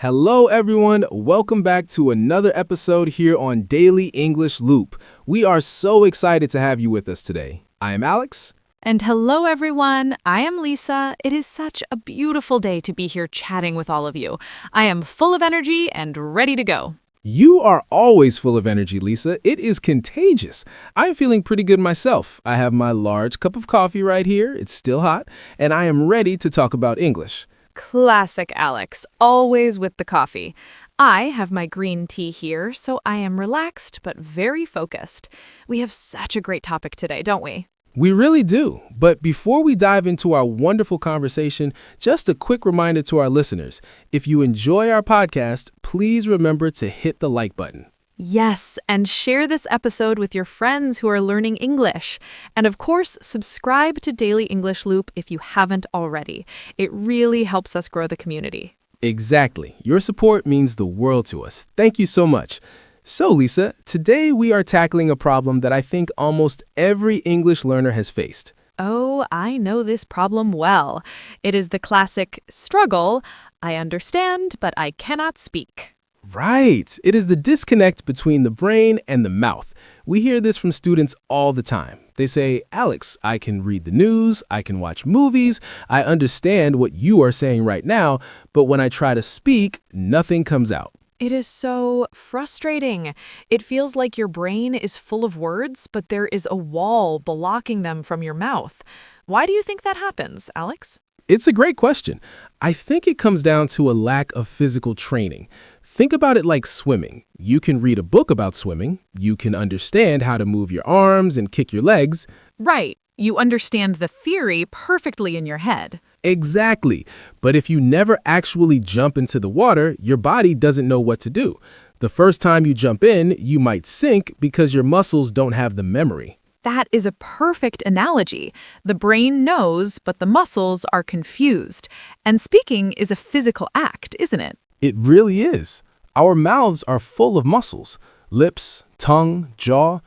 Hello, everyone. Welcome back to another episode here on Daily English Loop. We are so excited to have you with us today. I am Alex. And hello, everyone. I am Lisa. It is such a beautiful day to be here chatting with all of you. I am full of energy and ready to go. You are always full of energy, Lisa. It is contagious. I'm feeling pretty good myself. I have my large cup of coffee right here. It's still hot, and I am ready to talk about English. Classic Alex, always with the coffee. I have my green tea here, so I am relaxed but very focused. We have such a great topic today, don't we? We really do. But before we dive into our wonderful conversation, just a quick reminder to our listeners. If you enjoy our podcast, please remember to hit the like button. Yes, and share this episode with your friends who are learning English. And of course, subscribe to Daily English Loop if you haven't already. It really helps us grow the community. Exactly. Your support means the world to us. Thank you so much. So, Lisa, today we are tackling a problem that I think almost every English learner has faced. Oh, I know this problem well. It is the classic struggle. I understand, but I cannot speak. Right. It is the disconnect between the brain and the mouth. We hear this from students all the time. They say, Alex, I can read the news, I can watch movies, I understand what you are saying right now, but when I try to speak, nothing comes out. It is so frustrating. It feels like your brain is full of words, but there is a wall blocking them from your mouth. Why do you think that happens, Alex? It's a great question. I think it comes down to a lack of physical training. Think about it like swimming. You can read a book about swimming. You can understand how to move your arms and kick your legs. Right. You understand the theory perfectly in your head. Exactly. But if you never actually jump into the water, your body doesn't know what to do. The first time you jump in, you might sink because your muscles don't have the memory. That is a perfect analogy. The brain knows, but the muscles are confused. And speaking is a physical act, isn't it? It really is. Our mouths are full of muscles, lips, tongue, jaw.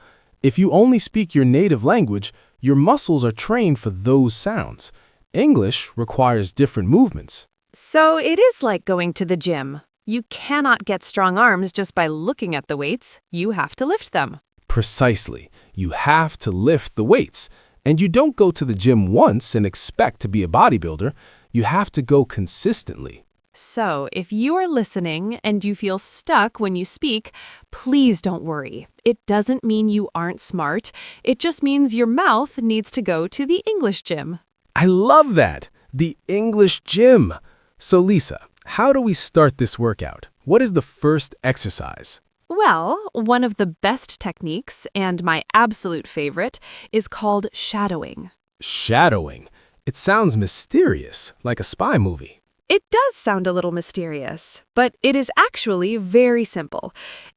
If you only speak your native language, your muscles are trained for those sounds. English requires different movements. So it is like going to the gym. You cannot get strong arms just by looking at the weights. You have to lift them. Precisely. You have to lift the weights. And you don't go to the gym once and expect to be a bodybuilder. You have to go consistently. So if you are listening and you feel stuck when you speak, please don't worry. It doesn't mean you aren't smart. It just means your mouth needs to go to the English gym. I love that. The English gym. So Lisa, how do we start this workout? What is the first exercise? Well, one of the best techniques, and my absolute favorite, is called shadowing. Shadowing. It sounds mysterious, like a spy movie. It does sound a little mysterious, but it is actually very simple.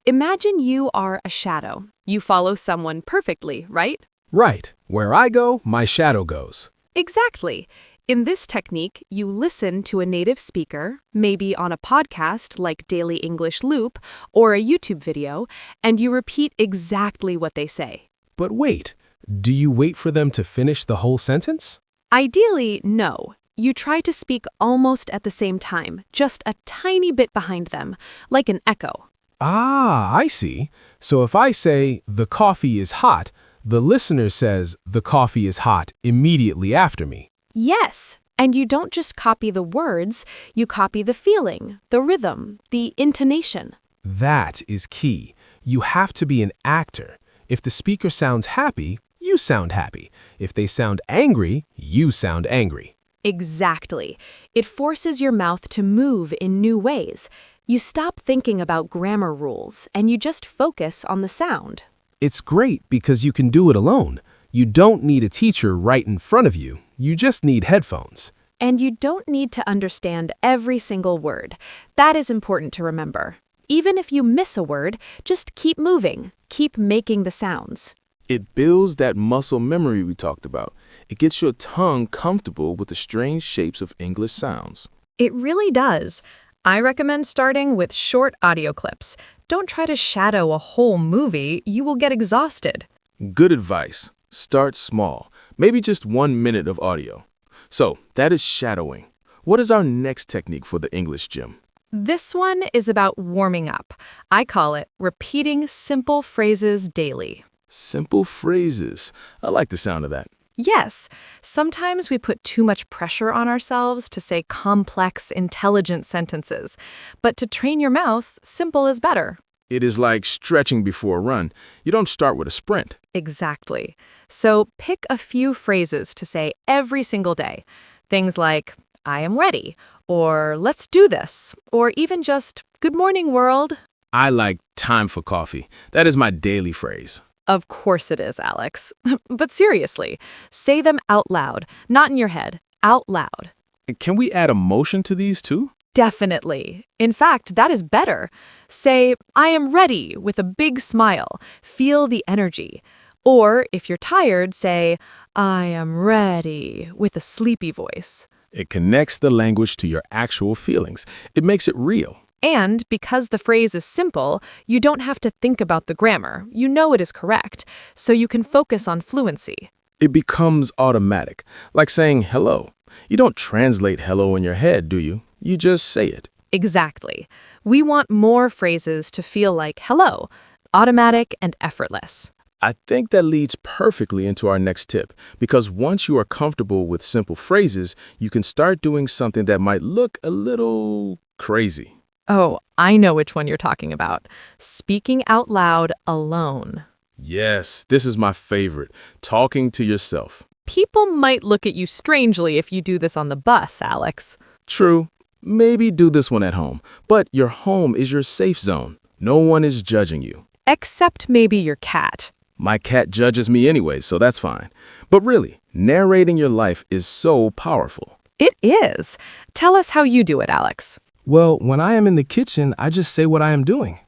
Imagine you are a shadow. You follow someone perfectly, right? Right. Where I go, my shadow goes. Exactly. In this technique, you listen to a native speaker, maybe on a podcast like Daily English Loop or a YouTube video, and you repeat exactly what they say. But wait, do you wait for them to finish the whole sentence? Ideally, no. You try to speak almost at the same time, just a tiny bit behind them, like an echo. Ah, I see. So if I say, the coffee is hot, the listener says, the coffee is hot immediately after me. Yes, and you don't just copy the words, you copy the feeling, the rhythm, the intonation. That is key. You have to be an actor. If the speaker sounds happy, you sound happy. If they sound angry, you sound angry. Exactly. It forces your mouth to move in new ways. You stop thinking about grammar rules, and you just focus on the sound. It's great because you can do it alone. You don't need a teacher right in front of you. You just need headphones. And you don't need to understand every single word. That is important to remember. Even if you miss a word, just keep moving. Keep making the sounds. It builds that muscle memory we talked about. It gets your tongue comfortable with the strange shapes of English sounds. It really does. I recommend starting with short audio clips. Don't try to shadow a whole movie. You will get exhausted. Good advice. Start small, maybe just 1 minute of audio. So that is shadowing. What is our next technique for the English gym? This one is about warming up. I call it repeating simple phrases daily. Simple phrases. I like the sound of that. Yes, sometimes we put too much pressure on ourselves to say complex, intelligent sentences. But to train your mouth, simple is better. It is like stretching before a run. You don't start with a sprint. Exactly. So pick a few phrases to say every single day. Things like, I am ready, or let's do this, or even just, good morning, world. I like time for coffee. That is my daily phrase. Of course it is, Alex. But seriously, say them out loud, not in your head, out loud. Can we add emotion to these too? Definitely. In fact, that is better. Say, I am ready with a big smile. Feel the energy. Or if you're tired, say, I am ready with a sleepy voice. It connects the language to your actual feelings. It makes it real. And because the phrase is simple, you don't have to think about the grammar. You know it is correct, so you can focus on fluency. It becomes automatic, like saying hello. You don't translate hello in your head, do you? You just say it. Exactly. We want more phrases to feel like hello, automatic and effortless. I think that leads perfectly into our next tip, because once you are comfortable with simple phrases, you can start doing something that might look a little crazy. Oh, I know which one you're talking about. Speaking out loud alone. Yes, this is my favorite, talking to yourself. People might look at you strangely if you do this on the bus, Alex. True, maybe do this one at home, but your home is your safe zone. No one is judging you. Except maybe your cat. My cat judges me anyway, so that's fine. But really, narrating your life is so powerful. It is. Tell us how you do it, Alex. Well, when I am in the kitchen, I just say what I am doing.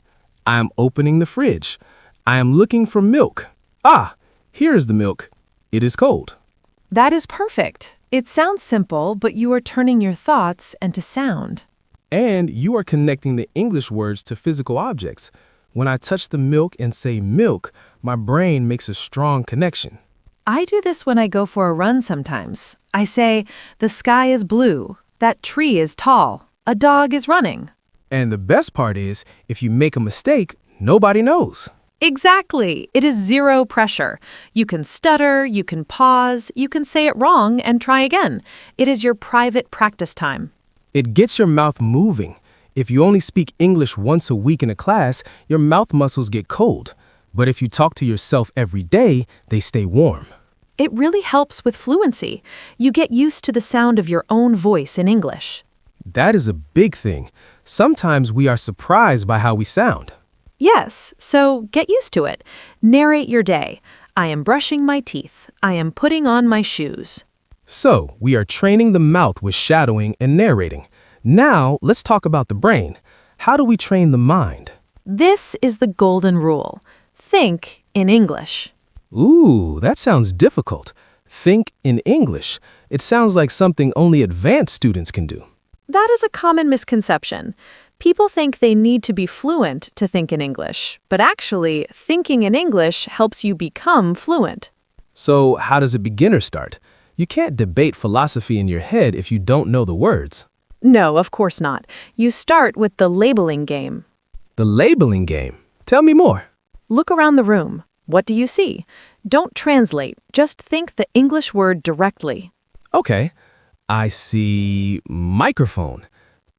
I am opening the fridge. I am looking for milk. Ah, here is the milk. It is cold. That is perfect. It sounds simple, but you are turning your thoughts into sound. And you are connecting the English words to physical objects. When I touch the milk and say milk, my brain makes a strong connection. I do this when I go for a run sometimes. I say, the sky is blue, that tree is tall, a dog is running. And the best part is, if you make a mistake, nobody knows. Exactly. It is zero pressure. You can stutter, you can pause, you can say it wrong and try again. It is your private practice time. It gets your mouth moving. If you only speak English once a week in a class, your mouth muscles get cold. But if you talk to yourself every day, they stay warm. It really helps with fluency. You get used to the sound of your own voice in English. That is a big thing. Sometimes we are surprised by how we sound. Yes, so get used to it. Narrate your day. I am brushing my teeth. I am putting on my shoes. So, we are training the mouth with shadowing and narrating. Now, let's talk about the brain. How do we train the mind? This is the golden rule. Think in English. Ooh, that sounds difficult. Think in English. It sounds like something only advanced students can do. That is a common misconception. People think they need to be fluent to think in English, but actually, thinking in English helps you become fluent. So, how does a beginner start? You can't debate philosophy in your head if you don't know the words. No, of course not. You start with the labeling game. The labeling game. Tell me more. Look around the room. What do you see? Don't translate. Just think the English word directly. Okay. I see microphone,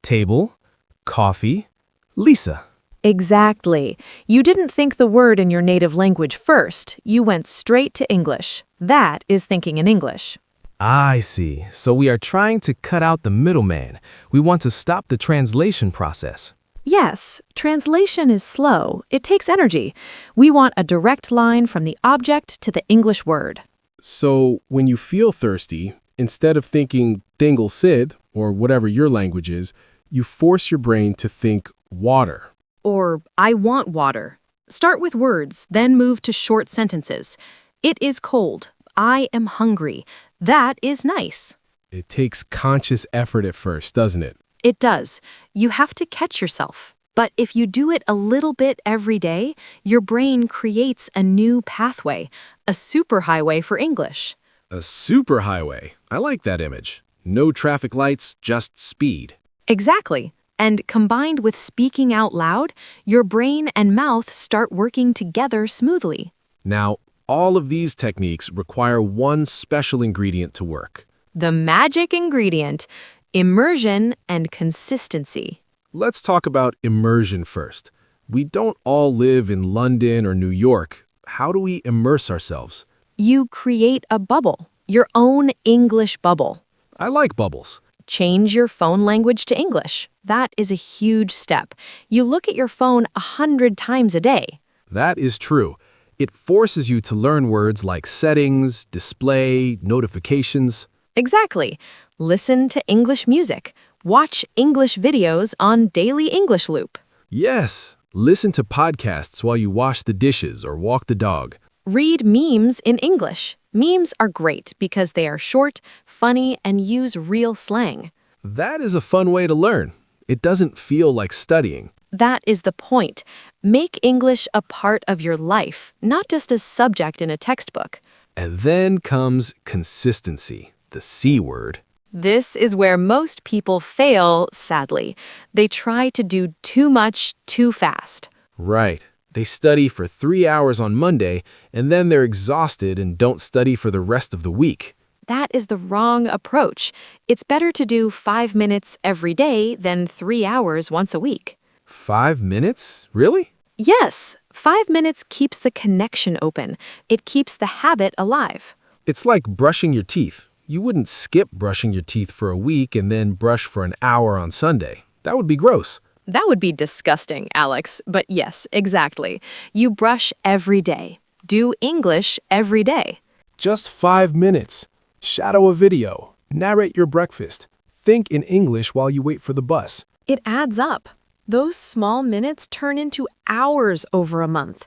table, coffee, Lisa. Exactly. You didn't think the word in your native language first. You went straight to English. That is thinking in English. I see. So we are trying to cut out the middleman. We want to stop the translation process. Yes, translation is slow. It takes energy. We want a direct line from the object to the English word. So when you feel thirsty, instead of thinking dingle sid, or whatever your language is, you force your brain to think water. Or, I want water. Start with words, then move to short sentences. It is cold. I am hungry. That is nice. It takes conscious effort at first, doesn't it? It does. You have to catch yourself. But if you do it a little bit every day, your brain creates a new pathway, a superhighway for English. A superhighway. I like that image. No traffic lights, just speed. Exactly. And combined with speaking out loud, your brain and mouth start working together smoothly. Now, all of these techniques require one special ingredient to work. The magic ingredient, immersion and consistency. Let's talk about immersion first. We don't all live in London or New York. How do we immerse ourselves? You create a bubble, your own English bubble. I like bubbles. Change your phone language to English. That is a huge step. You look at your phone 100 times a day. That is true. It forces you to learn words like settings, display, notifications. Exactly. Listen to English music. Watch English videos on Daily English Loop. Yes, listen to podcasts while you wash the dishes or walk the dog. Read memes in English. Memes are great because they are short, funny, and use real slang. That is a fun way to learn. It doesn't feel like studying. That is the point. Make English a part of your life, not just a subject in a textbook. And then comes consistency, the C word. This is where most people fail, sadly. They try to do too much too fast. Right. They study for 3 hours on Monday, and then they're exhausted and don't study for the rest of the week. That is the wrong approach. It's better to do 5 minutes every day than 3 hours once a week. 5 minutes? Really? Yes, 5 minutes keeps the connection open. It keeps the habit alive. It's like brushing your teeth. You wouldn't skip brushing your teeth for a week and then brush for an hour on Sunday. That would be gross. That would be disgusting, Alex. But yes, exactly. You brush every day. Do English every day. Just 5 minutes. Shadow a video. Narrate your breakfast. Think in English while you wait for the bus. It adds up. Those small minutes turn into hours over a month.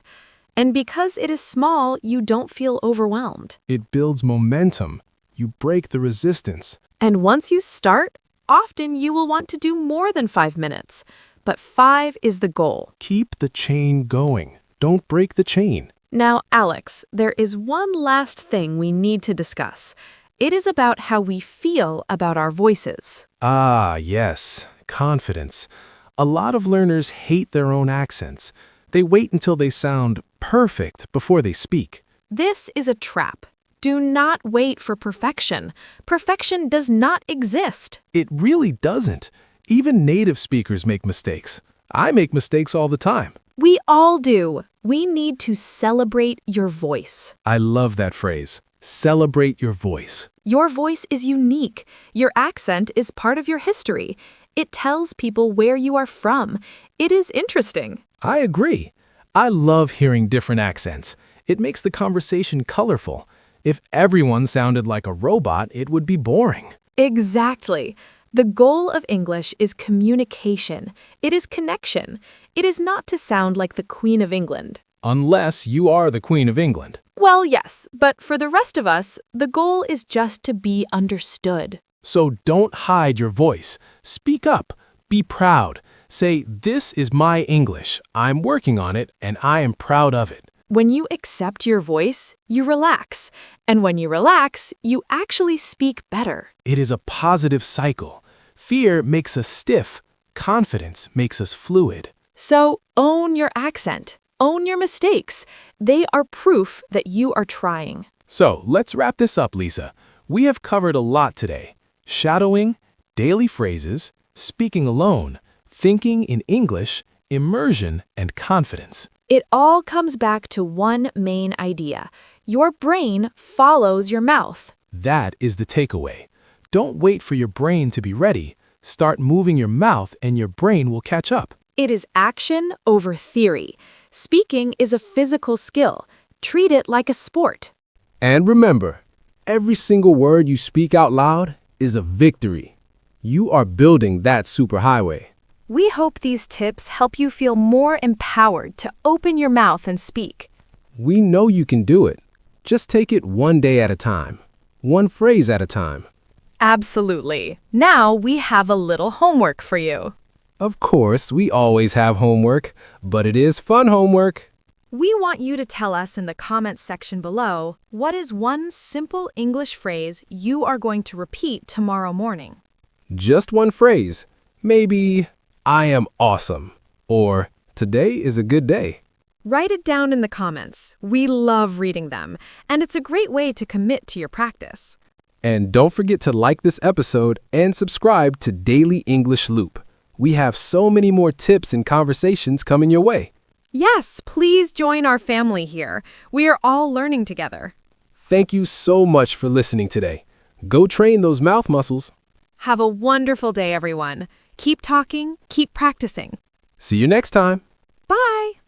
And because it is small, you don't feel overwhelmed. It builds momentum. You break the resistance. And once you start, often you will want to do more than 5 minutes. But 5 is the goal. Keep the chain going. Don't break the chain. Now, Alex, there is one last thing we need to discuss. It is about how we feel about our voices. Ah, yes. Confidence. A lot of learners hate their own accents. They wait until they sound perfect before they speak. This is a trap. Do not wait for perfection. Perfection does not exist. It really doesn't. Even native speakers make mistakes. I make mistakes all the time. We all do. We need to celebrate your voice. I love that phrase. Celebrate your voice. Your voice is unique. Your accent is part of your history. It tells people where you are from. It is interesting. I agree. I love hearing different accents. It makes the conversation colorful. If everyone sounded like a robot, it would be boring. Exactly. The goal of English is communication. It is connection. It is not to sound like the Queen of England. Unless you are the Queen of England. Well, yes, but for the rest of us, the goal is just to be understood. So don't hide your voice. Speak up. Be proud. Say, this is my English. I'm working on it, and I am proud of it. When you accept your voice, you relax. And when you relax, you actually speak better. It is a positive cycle. Fear makes us stiff. Confidence makes us fluid. So own your accent. Own your mistakes. They are proof that you are trying. So let's wrap this up, Lisa. We have covered a lot today. Shadowing, daily phrases, speaking alone, thinking in English, immersion, and confidence. It all comes back to one main idea. Your brain follows your mouth. That is the takeaway. Don't wait for your brain to be ready. Start moving your mouth and your brain will catch up. It is action over theory. Speaking is a physical skill. Treat it like a sport. And remember, every single word you speak out loud is a victory. You are building that superhighway. We hope these tips help you feel more empowered to open your mouth and speak. We know you can do it. Just take it one day at a time, one phrase at a time. Absolutely. Now we have a little homework for you. Of course, we always have homework, but it is fun homework. We want you to tell us in the comments section below, what is one simple English phrase you are going to repeat tomorrow morning? Just one phrase. Maybe, I am awesome, or today is a good day. Write it down in the comments. We love reading them, and it's a great way to commit to your practice. And don't forget to like this episode and subscribe to Daily English Loop. We have so many more tips and conversations coming your way. Yes, please join our family here. We are all learning together. Thank you so much for listening today. Go train those mouth muscles. Have a wonderful day, everyone. Keep talking, keep practicing. See you next time. Bye!